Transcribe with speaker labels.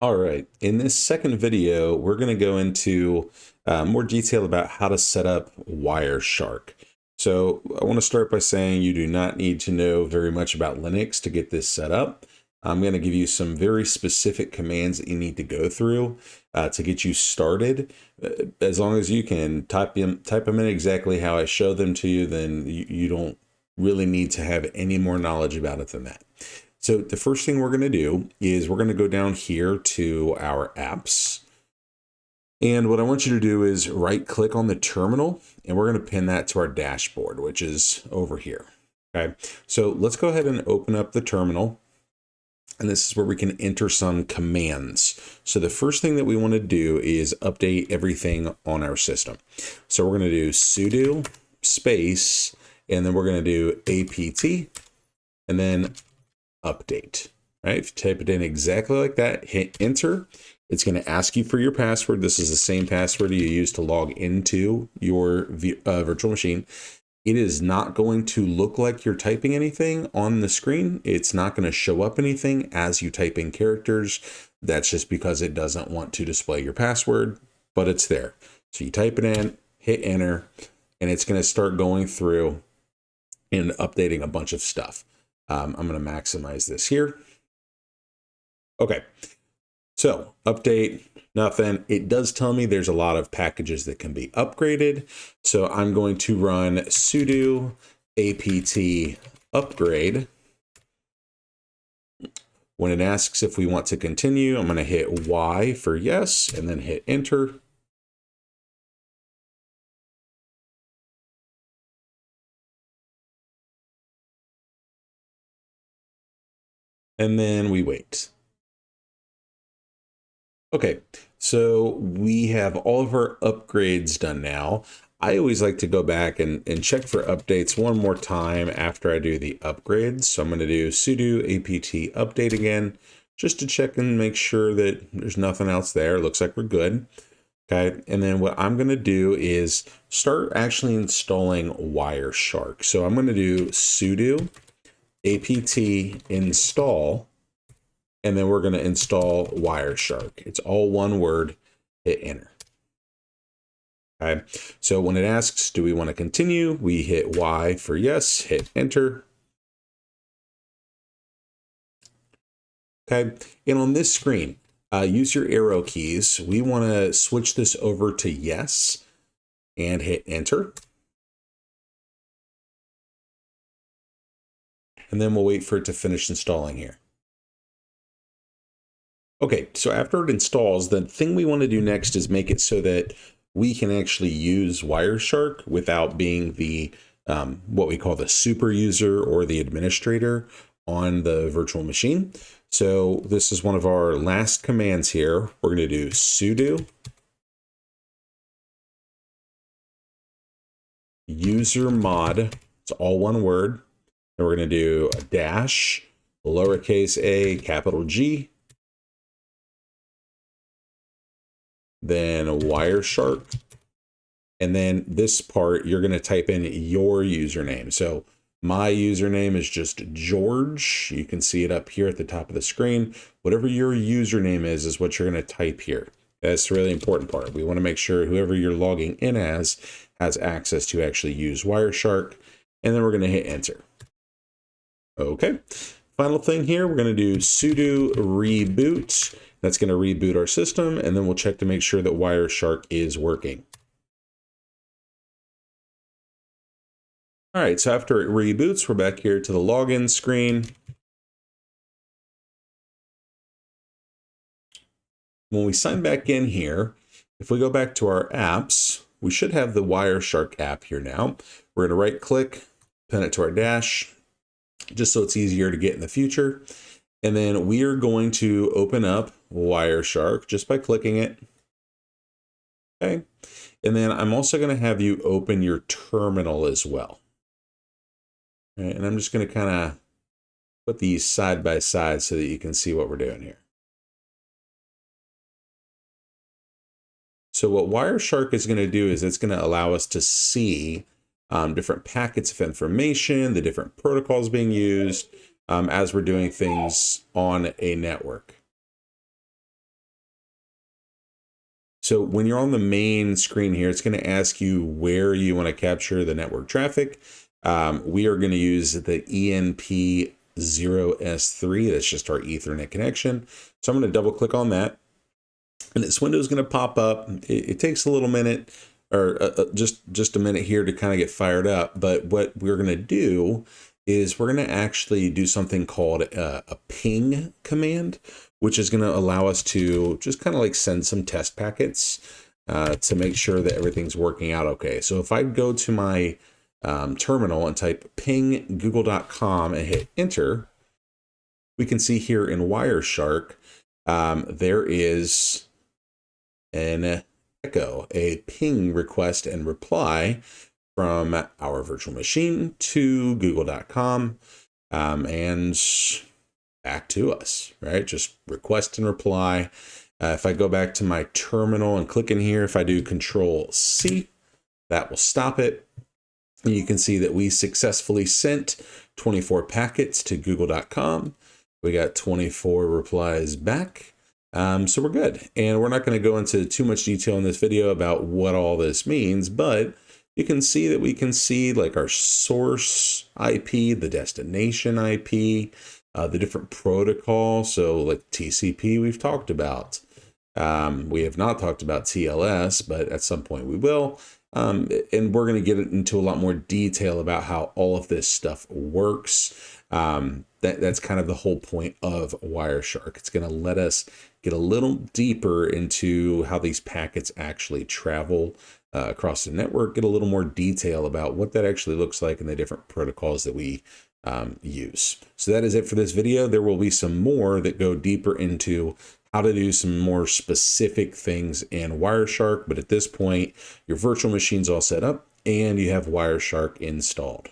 Speaker 1: All right, in this second video, we're going to go into more detail about how to set up Wireshark. So I want to start by saying you do not need to know very much about Linux to get this set up. I'm going to give you some very specific commands that you need to go through to get you started. As long as you can type them in exactly how I show them to you, then you don't really need to have any more knowledge about it than that. So the first thing we're going to do is we're going to go down here to our apps. And what I want you to do is right click on the terminal and we're going to pin that to our dashboard, which is over here. Okay, so let's go ahead and open up the terminal. And this is where we can enter some commands. So the first thing that we want to do is update everything on our system. So we're going to do sudo space, and then we're going to do apt, and then update. Right? If you type it in exactly like that, hit enter. It's going to ask you for your password. This is the same password you use to log into your virtual machine. It is not going to look like you're typing anything on the screen. It's not going to show up anything as you type in characters. That's just because it doesn't want to display your password, but it's there. So you type it in, hit enter, and it's going to start going through and updating a bunch of stuff. I'm going to maximize this here. Okay, so update, nothing. It does tell me there's a lot of packages that can be upgraded. So I'm going to run sudo apt upgrade. When it asks if we want to continue, I'm going to hit Y for yes, and then hit enter. And then we wait. Okay, so we have all of our upgrades done now. I always like to go back and check for updates one more time after I do the upgrades. So I'm going to do sudo apt update again, just to check and make sure that there's nothing else there. Looks like we're good. Okay, and then what I'm going to do is start actually installing Wireshark. So I'm going to do sudo apt install, and then we're going to install Wireshark. It's all one word, hit enter. Okay, so when it asks, do we want to continue? We hit Y for yes, hit enter. Okay, and on this screen, use your arrow keys. We want to switch this over to yes and hit enter. And then we'll wait for it to finish installing here. Okay, so after it installs, the thing we want to do next is make it so that we can actually use Wireshark without being the what we call the super user or the administrator on the virtual machine. So this is one of our last commands here. We're going to do sudo usermod. It's all one word. And we're going to do a dash, lowercase a, capital G, then Wireshark, and then this part, you're going to type in your username. So my username is just George. You can see it up here at the top of the screen. Whatever your username is what you're going to type here. That's the really important part. We want to make sure whoever you're logging in as has access to actually use Wireshark, and then we're going to hit enter. Okay, final thing here, we're going to do sudo reboot. That's going to reboot our system, and then we'll check to make sure that Wireshark is working. All right, so after it reboots, we're back here to the login screen. When we sign back in here, if we go back to our apps, we should have the Wireshark app here now. We're going to right click, pin it to our dash, just so it's easier to get in the future. And then we are going to open up Wireshark just by clicking it. Okay. And then I'm also going to have you open your terminal as well. All right, and I'm just going to kind of put these side by side so that you can see what we're doing here. So what Wireshark is going to do is it's going to allow us to see different packets of information, the different protocols being used as we're doing things on a network. So when you're on the main screen here, it's going to ask you where you want to capture the network traffic. We are going to use the ENP0S3. That's just our Ethernet connection. So I'm going to double click on that. And this window is going to pop up. It takes a little minute, or just a minute here to kind of get fired up. But what we're going to do is we're going to actually do something called a ping command, which is going to allow us to just kind of like send some test packets to make sure that everything's working out okay. So if I go to my terminal and type ping google.com and hit enter, we can see here in Wireshark, there is an echo, a ping request and reply from our virtual machine to google.com and back to us, right? Just request and reply. If I go back to my terminal and click in here, if I do Control C, that will stop it. And you can see that we successfully sent 24 packets to google.com. We got 24 replies back. So we're good. And we're not going to go into too much detail in this video about what all this means, but you can see that we can see like our source IP, the destination IP, the different protocols. So like TCP we've talked about. We have not talked about TLS, but at some point we will. And we're going to get into a lot more detail about how all of this stuff works. That's kind of the whole point of Wireshark. It's going to let us get a little deeper into how these packets actually travel across the network, get a little more detail about what that actually looks like and the different protocols that we use. So that is it for this video. There will be some more that go deeper into how to do some more specific things in Wireshark. But at this point, your virtual machine's all set up and you have Wireshark installed.